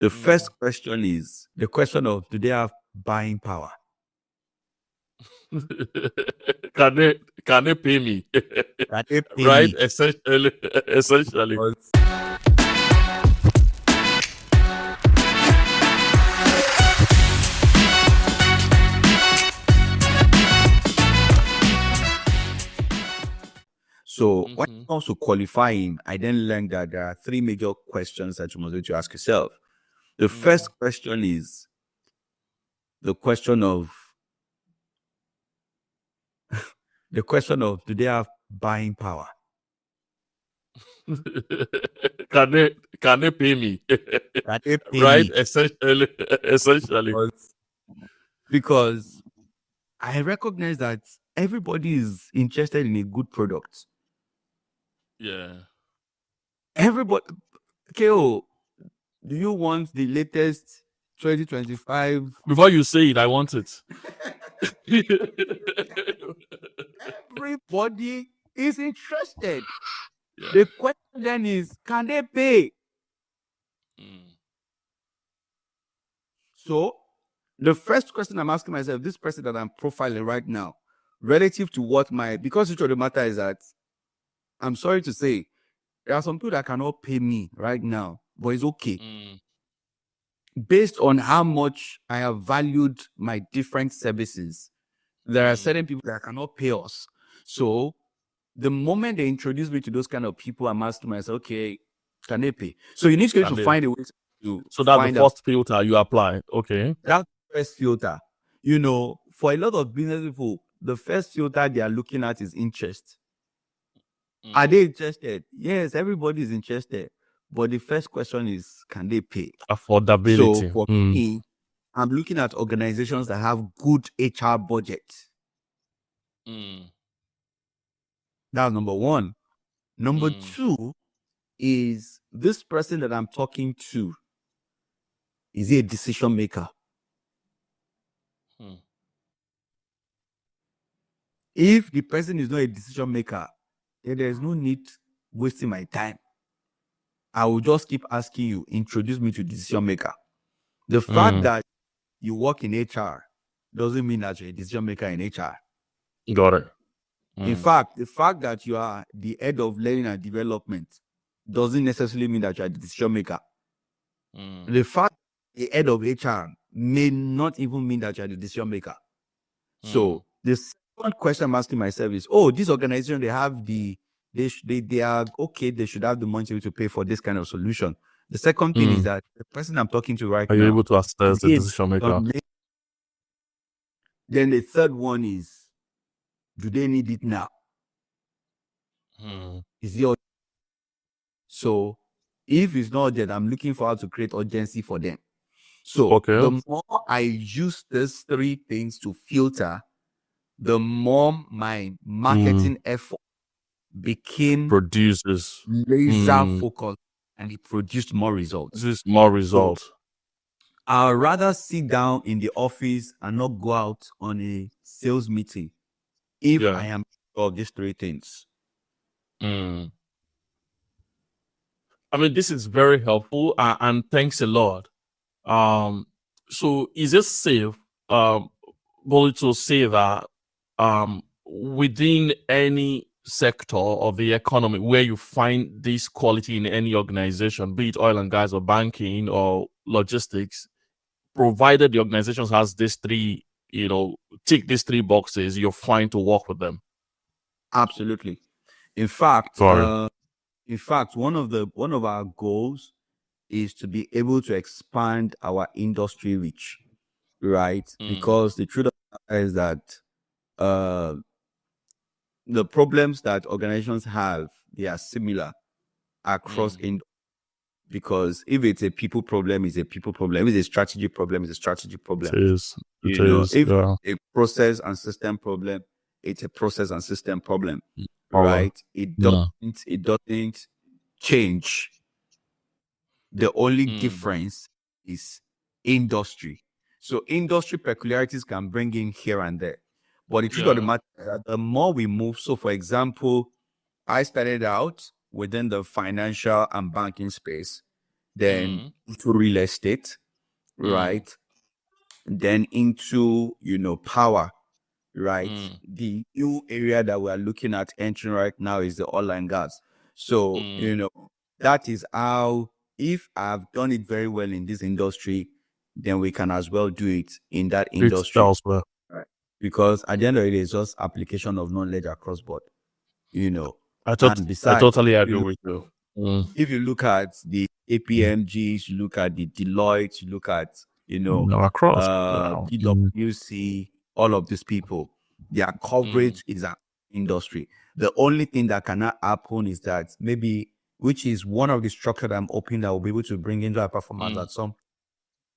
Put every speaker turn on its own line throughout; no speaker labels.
The first question is the question of, do they have buying power?
Can they pay me?
Can they pay
Right?
me?
Essentially.
So when it comes to qualifying, I then learned that there are three major questions that you must need to ask yourself. The first question is the question of do they have buying power?
Can they pay me?
Can they pay
Right?
me?
Essentially.
Because I recognize that everybody is interested in a good product.
Yeah.
Everybody, KO, do you want the latest 2025?
Before you say it, I want it.
Everybody is interested. Yeah. The question then is, can they pay? So, the first question I'm asking myself, this person that I'm profiling right now, relative to what because the truth of the matter is that, I'm sorry to say, there are some people that cannot pay me right now, but it's okay. Based on how much I have valued my different services, there are certain people that cannot pay us. So, the moment they introduce me to those kind of people, I'm asking myself, okay, can they pay? So you need to find a way to
So that's the first filter you apply. Okay.
That's the first filter. You know, for a lot of business people, the first filter they are looking at is interest. Are they interested? Yes, everybody is interested. But the first question is, can they pay?
Affordability.
So for me, I'm looking at organizations that have good HR budget. That's number one. Number two is this person that I'm talking to, is he a decision maker? If the person is not a decision maker, then there's no need wasting my time. I will just keep asking you, introduce me to decision maker. The fact that you work in HR doesn't mean that you're a decision maker in HR.
Got it.
In fact, the fact that you are the head of learning and development doesn't necessarily mean that you're a decision maker. The fact the head of HR may not even mean that you're the decision maker. So the second question I'm asking myself is, this organization, they have they are okay, they should have the money to pay for this kind of solution. The second thing is that the person I'm talking to right now,
are you able to assess the decision maker?
Then the third one is, do they need it now? Is it so if it's not that, I'm looking for how to create urgency for them. So the more I use these three things to filter, the more my marketing effort became
produces
laser focused, and it produced more results.
So,
I'd rather sit down in the office and not go out on a sales meeting if I am of these three things.
I mean, this is very helpful, and thanks a lot. So is it safe, to say that within any sector of the economy where you find this quality in any organization, be it oil and gas or banking or logistics, provided the organization has these three, tick these three boxes, you're fine to work with them?
Absolutely. In fact, one of our goals is to be able to expand our industry reach, right? Because the truth is that the problems that organizations have, they are similar across industry. Because if it's a people problem, it's a people problem. If it's a strategy problem, it's a strategy problem.
It is.
If a process and system problem, it's a process and system problem, right? It doesn't change. The only difference is industry. So industry peculiarities can bring in here and there. But the truth of the matter is that the more we move, so for example, I started out within the financial and banking space. then into real estate, right? Then into, power, right? The new area that we're looking at entering right now is the oil and gas. So, that is how, if I've done it very well in this industry, then we can as well do it in that
It's
industry.
elsewhere.
Right. Because at the end of the day, it's just application of knowledge across board, And
I
besides,
totally agree with you.
if you look at the APMGs, you look at the Deloitte, you look at,
Across. Wow.
PwC, all of these people, their coverage is an industry. The only thing that cannot happen is that maybe, which is one of the structure that I'm hoping that will be able to bring into our performance at some,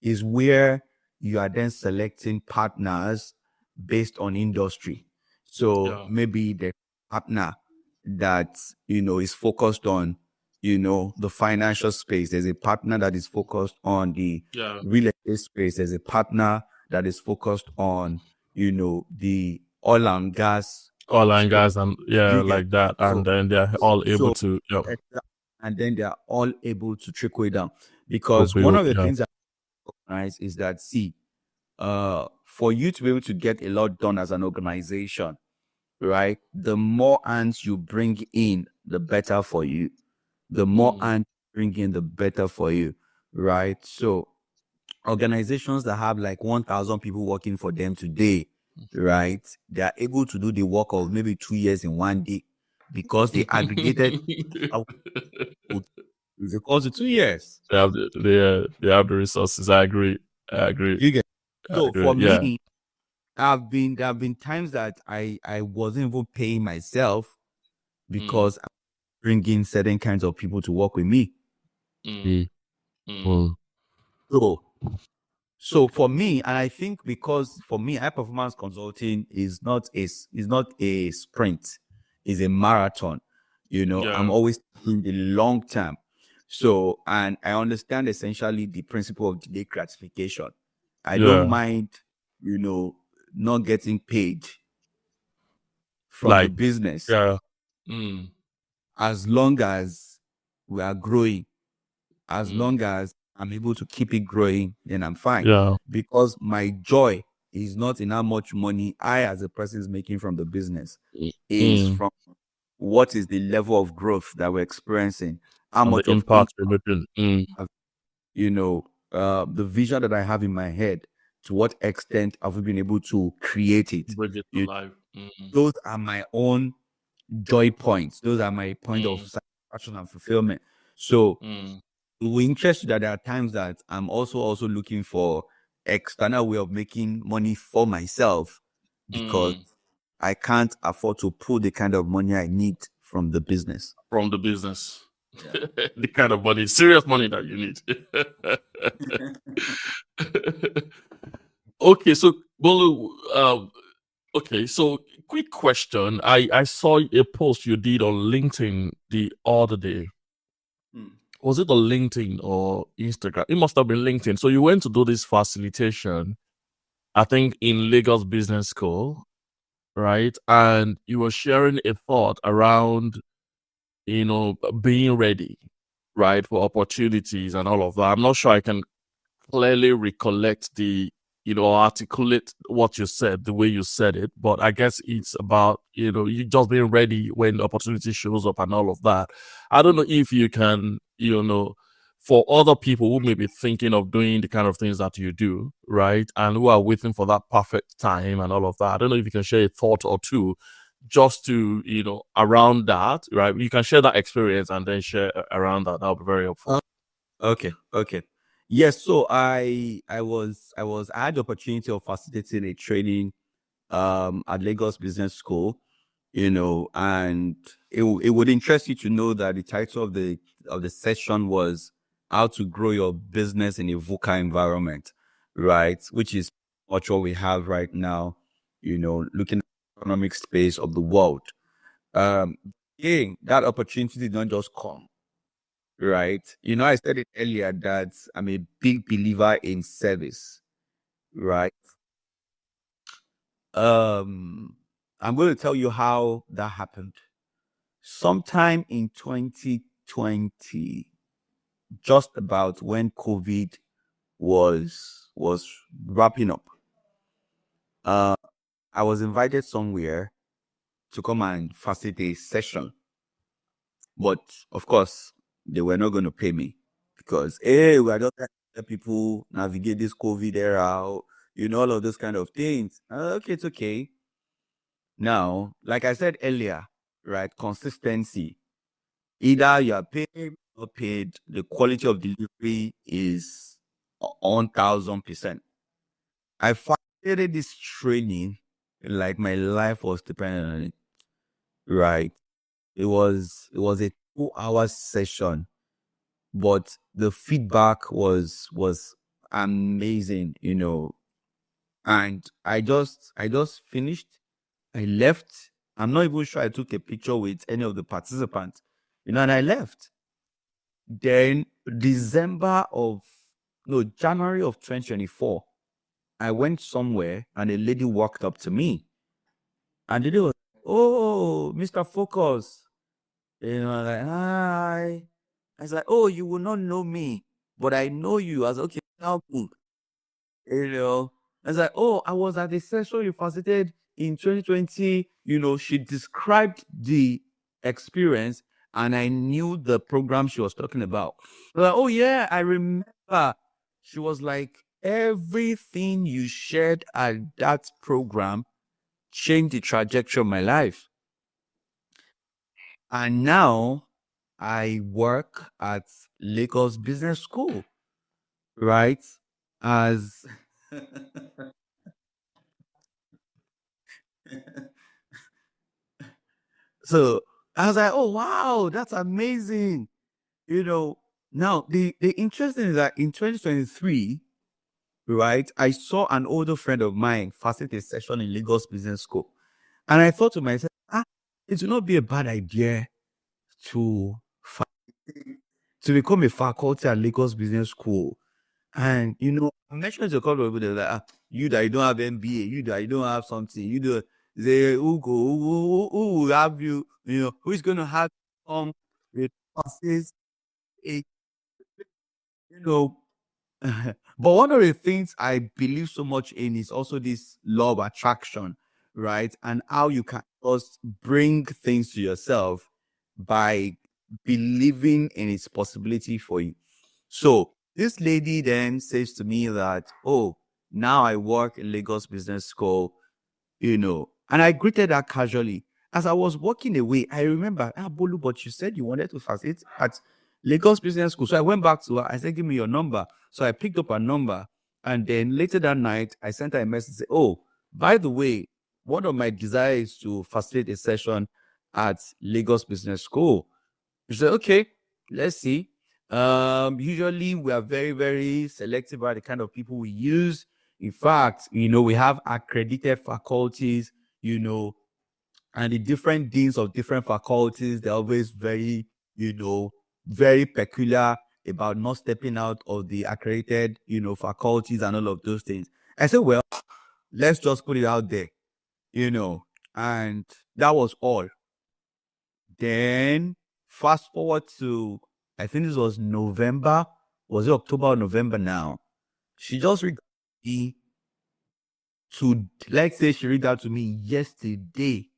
is where you are then selecting partners based on industry. So maybe the partner that, is focused on, the financial space. There's a partner that is focused on the real estate space. There's a partner that is focused on, the oil and gas.
Oil and gas and
Like
that. And then they're all able to
and then they are all able to trickle it down. Because one of the things that is that, for you to be able to get a lot done as an organization, right? The more hands you bring in, the better for you. The more hands you bring in, the better for you, right? So organizations that have like 1,000 people working for them today, right? They are able to do the work of maybe 2 years in one day because they aggregated the course of 2 years.
They have the resources. I agree.
You get so for
yeah.
me, there have been times that I wasn't even paying myself because I'm bringing certain kinds of people to work with me. So for me, and I think because for me, high performance consulting is not a sprint, it's a marathon. I'm always in the long term. So, and I understand essentially the principle of delayed gratification. I don't mind, not getting paid from the business. As long as we are growing, as long as I'm able to keep it growing, then I'm fine. Because my joy is not in how much money I as a person is making from the business. Is from what is the level of growth that we're experiencing, how much of impact we're making, the vision that I have in my head, to what extent have we been able to create it?
Bring it to life.
Those are my own joy points. Those are my point of satisfaction and fulfillment. So we interest that there are times that I'm also looking for external way of making money for myself because I can't afford to pull the kind of money I need from the business.
The kind of money, serious money that you need. Okay, so Bolu, okay, so quick question. I saw a post you did on LinkedIn the other day. Was it on LinkedIn or Instagram? It must have been LinkedIn. So you went to do this facilitation, I think in Lagos Business School, right? And you were sharing a thought around, being ready, right, for opportunities and all of that. I'm not sure I can clearly recollect articulate what you said, the way you said it, but I guess it's about, you just being ready when the opportunity shows up and all of that. I don't know if you can, for other people who may be thinking of doing the kind of things that you do, right, and who are waiting for that perfect time and all of that, I don't know if you can share a thought or two just to, around that, right? You can share that experience and then share around that. That'll be very helpful.
Okay. Yes, so I had the opportunity of facilitating a training at Lagos Business School, and it would interest you to know that the title of the session was how to grow your business in a VUCA environment, right? Which is much what we have right now, looking at the economic space of the world. That opportunity did not just come. Right. I said it earlier that I'm a big believer in service. Right. I'm going to tell you how that happened. Sometime in 2020, just about when COVID was wrapping up. I was invited somewhere to come and facilitate a session, but of course, they were not going to pay me because hey, we are just trying to help people navigate this COVID era, all of those kind of things. Okay, it's okay. Now, like I said earlier, right? Consistency. Either you are paid or paid, the quality of delivery is 1000%. I facilitated this training like my life was dependent on it. Right. It was a 2 hour session, but the feedback was amazing, And I just finished. I left. I'm not even sure I took a picture with any of the participants, and I left. Then January of 2024, I went somewhere and a lady walked up to me and the lady was, oh, Mr. Focus. Like, hi. I was like, oh, you will not know me, but I know you. I was like, okay, now good. I was like, oh, I was at the session you facilitated in 2020. She described the experience and I knew the program she was talking about. I was like, oh, yeah, I remember. She was like, everything you shared at that program changed the trajectory of my life. And now I work at Lagos Business School, right? As so I was like, oh wow, that's amazing. Now the interesting is that in 2023, right, I saw an older friend of mine facilitate a session in Lagos Business School. And I thought to myself, it would not be a bad idea to become a faculty at Lagos Business School. And I mentioned to a couple of people, they're like, you that you don't have MBA, you that you don't have something, you do they who will have you, who's gonna have with classes, you know. But one of the things I believe so much in is also this law of attraction, right? And how you can just bring things to yourself by believing in its possibility for you. So this lady then says to me that, oh, now I work in Lagos Business School, and I greeted her casually. As I was walking away, I remember, Bolu, but you said you wanted to facilitate at Lagos Business School. So I went back to her. I said, give me your number. So I picked up her number. And then later that night, I sent her a message, say, oh, by the way, one of my desires is to facilitate a session at Lagos Business School. She said, okay, let's see. Usually we are very, very selective about the kind of people we use. In fact, we have accredited faculties, and the different deans of different faculties, they're always very, very peculiar about not stepping out of the accredited, faculties and all of those things. I said, well, let's just put it out there, and that was all. Then fast forward to, I think this was November. Was it October or November now? She just reached me to, let's say she reached out to me yesterday.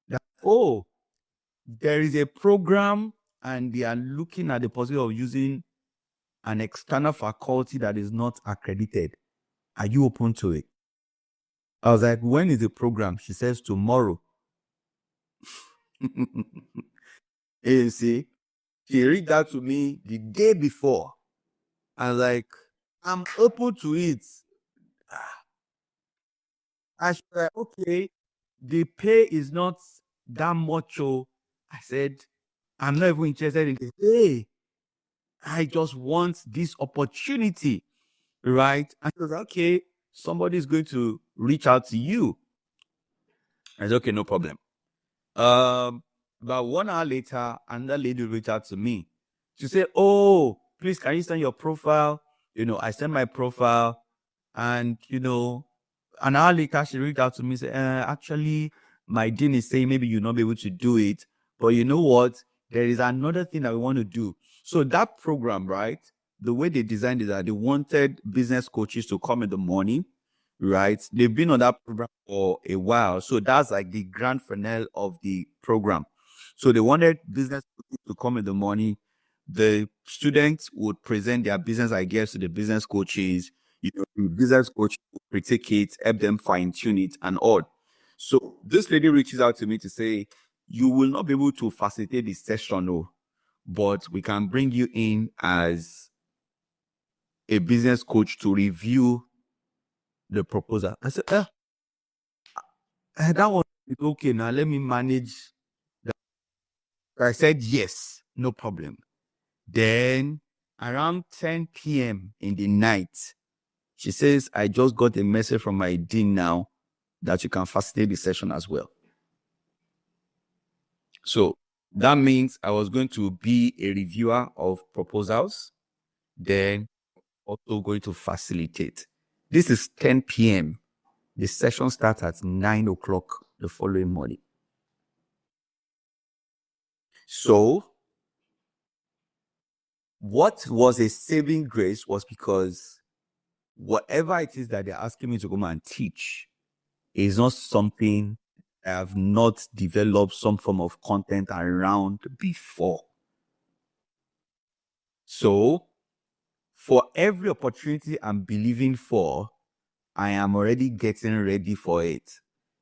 That, oh, there is a program and they are looking at the possibility of using an external faculty that is not accredited. Are you open to it? I was like, when is the program? She says tomorrow. You see, she reached out to me the day before. I was like, I'm open to it. I was like, okay, the pay is not that much. Oh, I said, I'm not even interested in the pay. I just want this opportunity, right? And she was like, okay, somebody's going to reach out to you. I said, okay, no problem. About 1 hour later, another lady reached out to me. She said, oh, please, can you send your profile? I sent my profile, and an hour later, she reached out to me and said, actually, my dean is saying maybe you'll not be able to do it. But you know what? There is another thing that we want to do. So that program, right? The way they designed it, that they wanted business coaches to come in the morning, right? They've been on that program for a while. So that's like the grand finale of the program. So they wanted business coaches to come in the morning. The students would present their business ideas to the business coaches. The business coach would critique it, help them fine tune it, and all. So this lady reaches out to me to say, you will not be able to facilitate the session, no, but we can bring you in as a business coach to review the proposal. I said, that one is okay. Now let me manage that. I said, yes, no problem. Then around 10 p.m. in the night, she says, I just got a message from my dean now that you can facilitate the session as well. So that means I was going to be a reviewer of proposals, then also going to facilitate. This is 10 p.m. The session starts at 9 o'clock the following morning. So what was a saving grace was because whatever it is that they're asking me to come and teach is not something I have not developed some form of content around before. So for every opportunity I'm believing for, I am already getting ready for it,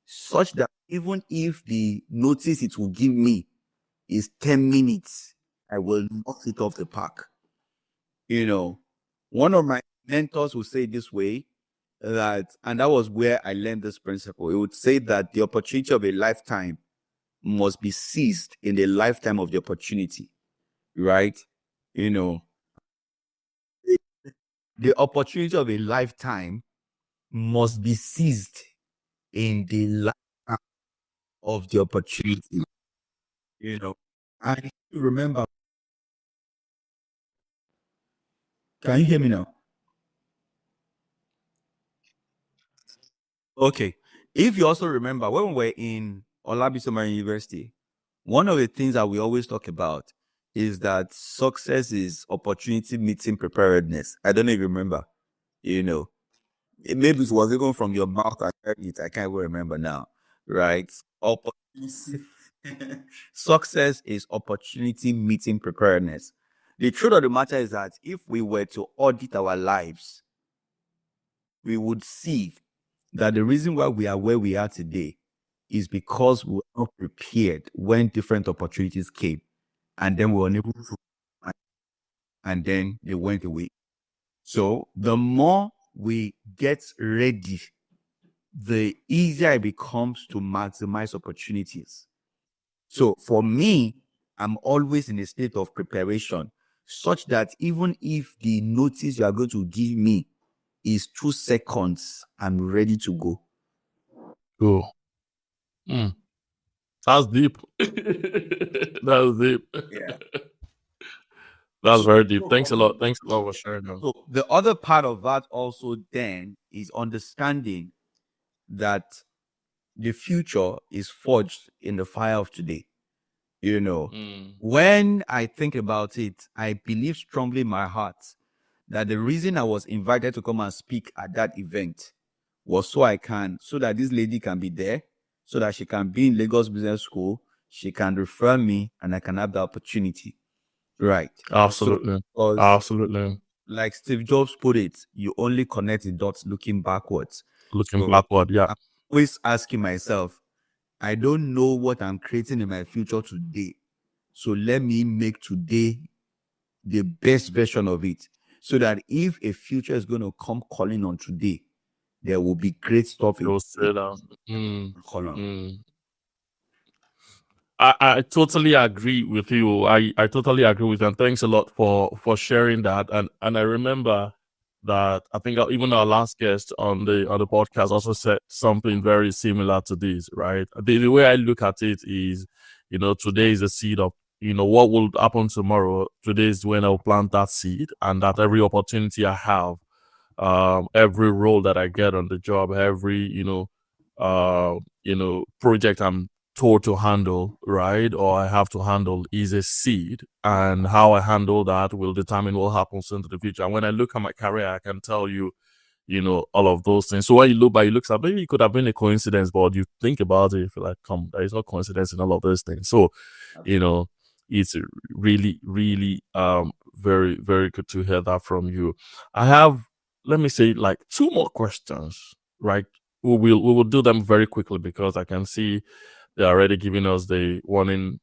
such that even if the notice it will give me is 10 minutes, I will knock it off the park. One of my mentors would say this way, and that was where I learned this principle. It would say that the opportunity of a lifetime must be seized in the lifetime of the opportunity, right? The opportunity of a lifetime must be seized in the lifetime of the opportunity. I need to remember. Can you hear me now? Okay. If you also remember, when we were in Olabisi University, one of the things that we always talk about is that success is opportunity meeting preparedness. I don't know if you remember. Maybe it was even from your mouth. I heard it. I can't even remember now. Right? Opportunity. Success is opportunity meeting preparedness. The truth of the matter is that if we were to audit our lives, we would see that the reason why we are where we are today is because we were not prepared when different opportunities came, and then we were unable to, and then they went away. So the more we get ready, the easier it becomes to maximize opportunities. So for me, I'm always in a state of preparation, such that even if the notice you are going to give me is 2 seconds, I'm ready to go.
Cool. That's deep. That's deep.
Yeah.
That's very deep. Thanks a lot. Thanks a lot for sharing that.
So the other part of that also then is understanding that the future is forged in the fire of today. When I think about it, I believe strongly in my heart that the reason I was invited to come and speak at that event was so that this lady can be there, so that she can be in Lagos Business School, she can refer me, and I can have the opportunity. Right.
Absolutely. Absolutely.
Like Steve Jobs put it, you only connect the dots looking backwards.
Backward, yeah.
I'm always asking myself, I don't know what I'm creating in my future today. So let me make today the best version of it, so that if a future is going to come calling on today, there will be great stuff.
You'll say that. I totally agree with you. I totally agree with you. And thanks a lot for sharing that. And I remember that I think even our last guest on the podcast also said something very similar to this, right? The way I look at it is, today is the seed of, what will happen tomorrow. Today is when I'll plant that seed, and that every opportunity I have, every role that I get on the job, every, project I'm told to handle, right, or I have to handle is a seed, and how I handle that will determine what happens into the future. And when I look at my career, I can tell you, all of those things. So when you look back, you look at maybe it could have been a coincidence, but you think about it, you feel like, come, there is no coincidence in all of those things. So, it's really, really very, very good to hear that from you. I have, let me say, like 2 more questions, right? We will do them very quickly because I can see they're already giving us the warning,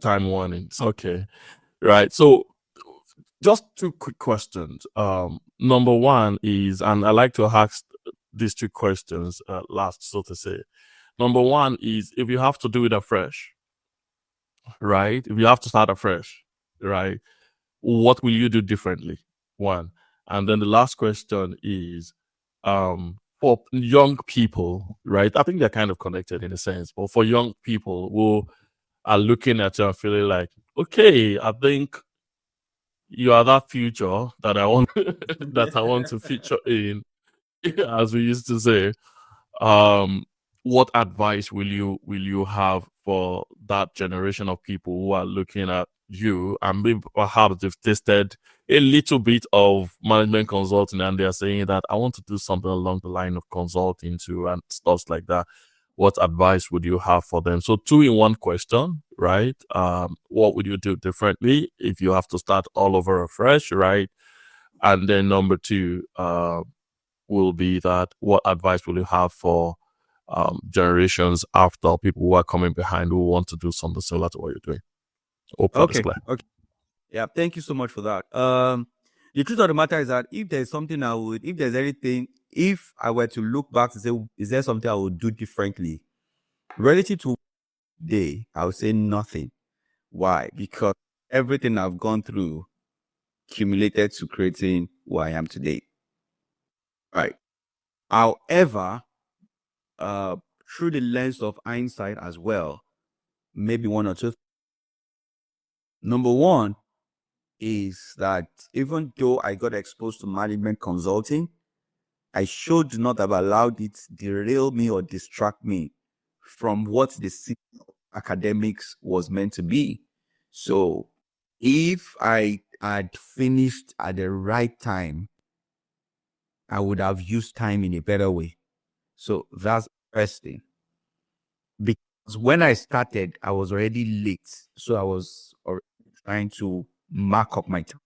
time warnings. Okay, right. So just 2 quick questions. Number one is, and I like to ask these 2 questions last, so to say. Number one is, if you have to do it afresh, right? If you have to start afresh, right? What will you do differently? One. And then the last question is, for young people, right? I think they're kind of connected in a sense, but for young people who are looking at you and feeling like, okay, I think you are that future that I want that I want to feature in, as we used to say. Um, what advice will you have for that generation of people who are looking at you and maybe perhaps they've tasted a little bit of management consulting and they're saying that I want to do something along the line of consulting too and stuff like that? What advice would you have for them? So 2 in 1 question, right? What would you do differently if you have to start all over afresh, right? And then number 2, will be that what advice will you have for generations after, people who are coming behind who want to do something similar to what you're doing? Hope that is
Okay.
clear.
Okay. Yeah. Thank you so much for that. The truth of the matter is that if there's something if there's anything, if I were to look back to say, is there something I would do differently relative to today? I would say nothing. Why? Because everything I've gone through accumulated to creating who I am today. Right. However, through the lens of hindsight as well, maybe 1 or 2. Number one is that even though I got exposed to management consulting, I should not have allowed it derail me or distract me from what the academics was meant to be. So if I had finished at the right time, I would have used time in a better way. So that's the first thing. Because when I started, I was already late. So I was already trying to mark up my time.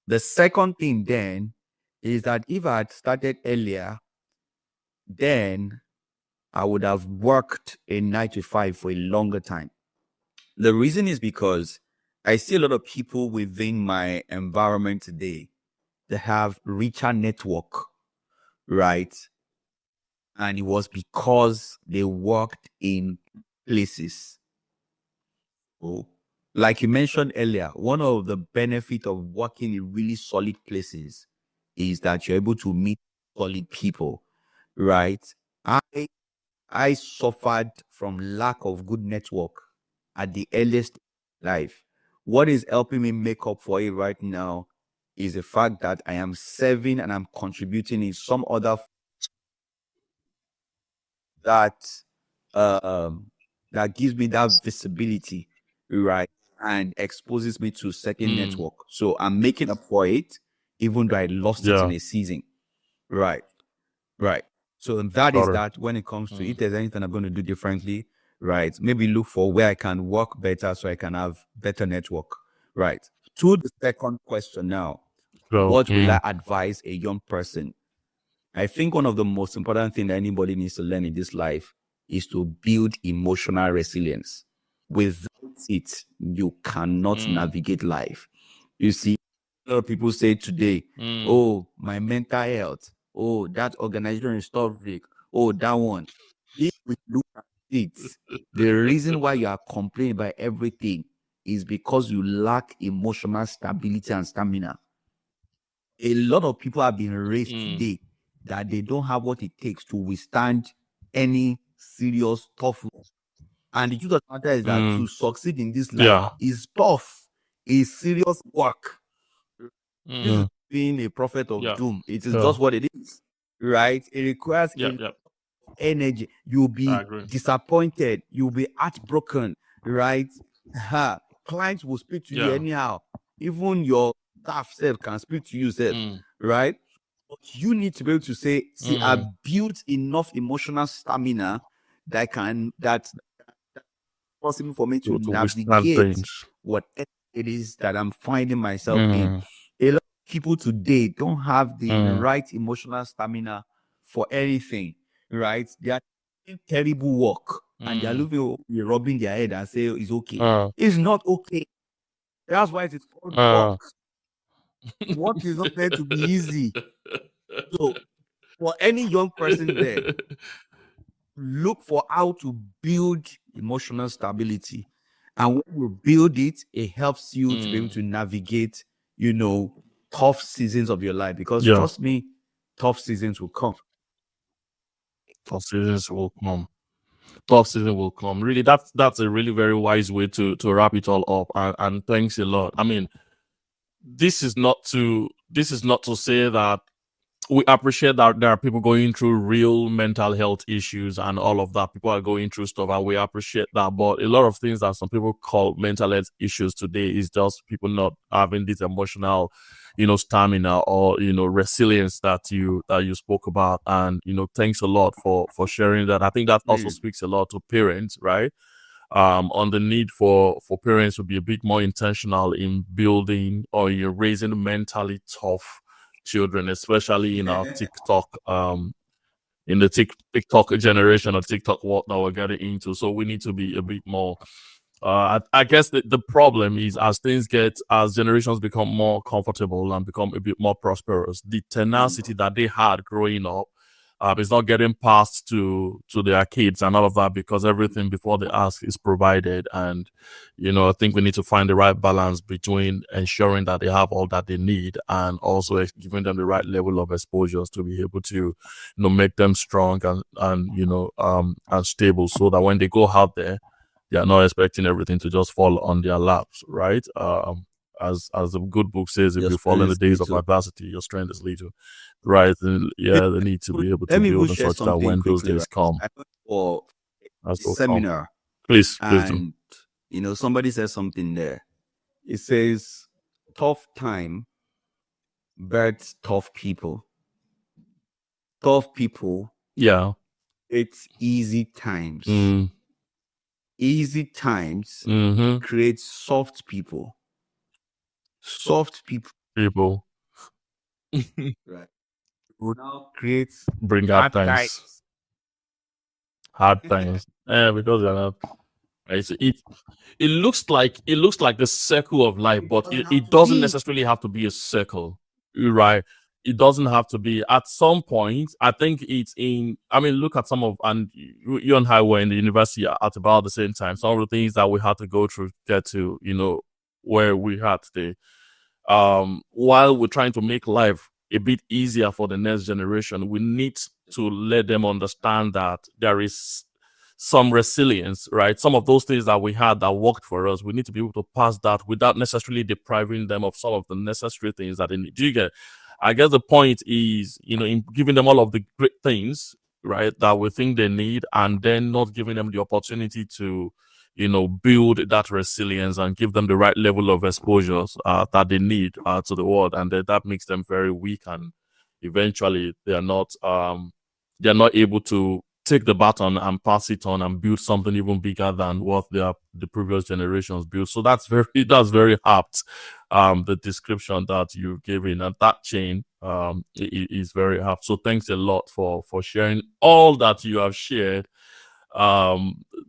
The second thing then is that if I had started earlier, then I would have worked a 9 to 5 for a longer time. The reason is because I see a lot of people within my environment today that have richer network, right? And it was because they worked in places. Oh, like you mentioned earlier, one of the benefits of working in really solid places is that you're able to meet solid people, right? I suffered from lack of good network at the earliest life. What is helping me make up for it right now is the fact that I am serving and I'm contributing in some other that that gives me that visibility, right, and exposes me to certain network. So I'm making up for it, even though I lost it in a season, right. So that is that. When it comes to if there's anything I'm going to do differently, right, maybe look for where I can work better so I can have better network, right. To the second question now, what will I advise a young person? I think one of the most important things that anybody needs to learn in this life is to build emotional resilience. Without it, you cannot navigate life. You see, a lot of people say today, oh, my mental health, oh, that organization is toxic, oh, that one. If we look at it, the reason why you are complaining about everything is because you lack emotional stability and stamina. A lot of people have been raised today that they don't have what it takes to withstand any serious tough. And the truth of the matter is that to succeed in this life is tough, is serious work. This is being a prophet of doom. It is just what it is, right? It requires energy. You'll be
agree.
disappointed. You'll be heartbroken, right? Clients will speak to you anyhow. Even your staff self can speak to you self, right? But you need to be able to say, see, I've built enough emotional stamina that's possible for me to navigate whatever it is that I'm finding myself in. A lot of people today don't have the right emotional stamina for anything, right? They are doing terrible work and they're rubbing their head and say it's okay. It's not okay. That's why it is called work. Work is not meant to be easy. So for any young person there, look for how to build emotional stability. And when you build it, it helps you to be able to navigate, tough seasons of your life. Because trust me, tough seasons will come.
Tough seasons will come. Tough season will come. Really, that's a really very wise way to wrap it all up. And thanks a lot. I mean, this is not to say that we appreciate that there are people going through real mental health issues and all of that. People are going through stuff, and we appreciate that. But a lot of things that some people call mental health issues today is just people not having this emotional, stamina or resilience that you spoke about. And thanks a lot for sharing that. I think that also speaks a lot to parents, right? On the need for parents to be a bit more intentional in building or in raising mentally tough children, especially in our TikTok, in the TikTok generation or TikTok world that we're getting into. So we need to be a bit more. I guess the problem is as generations become more comfortable and become a bit more prosperous, the tenacity that they had growing up is not getting passed to their kids and all of that, because everything before they ask is provided. And I think we need to find the right balance between ensuring that they have all that they need and also giving them the right level of exposures to be able to make them strong and stable, so that when they go out there, they are not expecting everything to just fall on their laps, right? As the good book says, if you fall in the days of adversity, your strength is little, right? And they need to be able to build and such that when those days come,
or seminar,
please
and somebody says something there. It says, "Tough time births tough people. Tough people, it's easy times. Easy times create soft people. Soft people. Right. Will now create
bring hard times. Hard times. Because they're not. Right? So it looks like the circle of life, but it doesn't necessarily have to be a circle, right? It doesn't have to be. At some point, I think it's in. I mean, look at some of, and you and I were in the university at about the same time. Some of the things that we had to go through to get to, where we had today. While we're trying to make life a bit easier for the next generation, we need to let them understand that there is some resilience, right? Some of those things that we had that worked for us, we need to be able to pass that without necessarily depriving them of some of the necessary things that they need. Do you get? I guess the point is, in giving them all of the great things, right, that we think they need, and then not giving them the opportunity to, build that resilience and give them the right level of exposures that they need to the world, and that makes them very weak, and eventually they are not able to take the baton and pass it on and build something even bigger than what the previous generations built. So that's very apt. The description that you gave in and that chain is very apt. So thanks a lot for sharing all that you have shared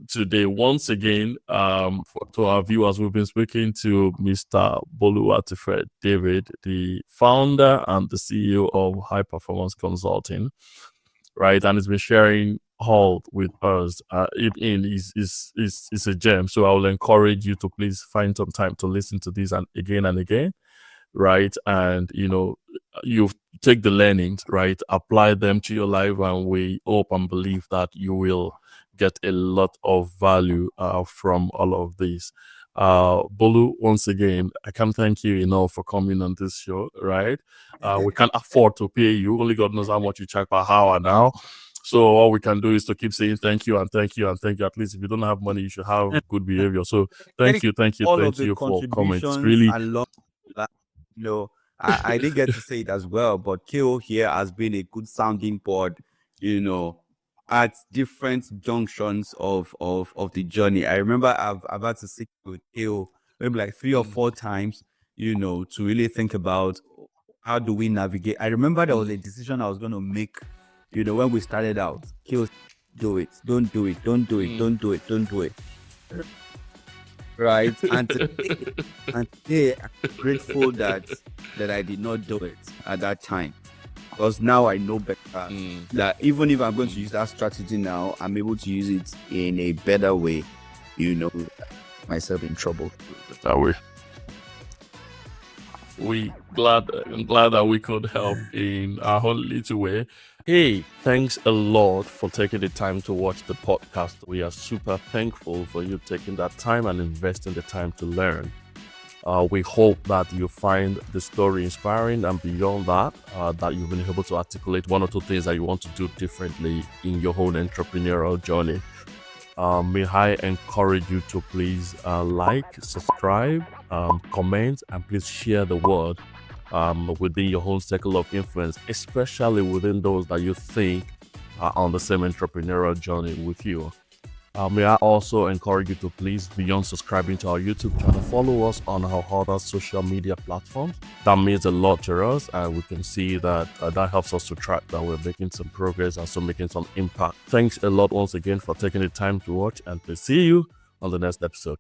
today. Once again, to our viewers, we've been speaking to Mr. Bolutife David, the founder and the CEO of High Performance Consulting, right? And he's been sharing all with us. It is a gem. So I will encourage you to please find some time to listen to this and again, right? And you take the learnings, right? Apply them to your life, and we hope and believe that you will get a lot of value from all of this. Bolu, once again, I can't thank you enough for coming on this show, right? We can't afford to pay you. Only God knows how much you charge per hour now. So all we can do is to keep saying thank you and thank you and thank you. At least if you don't have money, you should have good behavior. So thank you
all of
for
the
comment. It's
contributions
really
along, you know, I didn't get to say it as well, but KO here has been a good sounding board, you know, at different junctions of the journey. I remember I've had to sit with KO maybe like 3 or 4 times, you know, to really think about how do we navigate. I remember there was a decision I was going to make, you know, when we started out. KO, do it, don't do it, don't do it, don't do it, don't do it. Right, and today I'm grateful that I did not do it at that time, because now I know better. That even if I'm going to use that strategy now, I'm able to use it in a better way, you know, myself in trouble
that way. I'm glad that we could help in our own little way. Hey, thanks a lot for taking the time to watch the podcast. We are super thankful for you taking that time and investing the time to learn. We hope that you find the story inspiring, and beyond that, that you've been able to articulate 1 or 2 things that you want to do differently in your own entrepreneurial journey. May I encourage you to please like, subscribe, comment, and please share the word within your own circle of influence, especially within those that you think are on the same entrepreneurial journey with you. May I also encourage you to please, beyond subscribing to our YouTube channel, follow us on our other social media platforms. That means a lot to us, and we can see that that helps us to track that we're making some progress and so making some impact. Thanks a lot once again for taking the time to watch, and please see you on the next episode.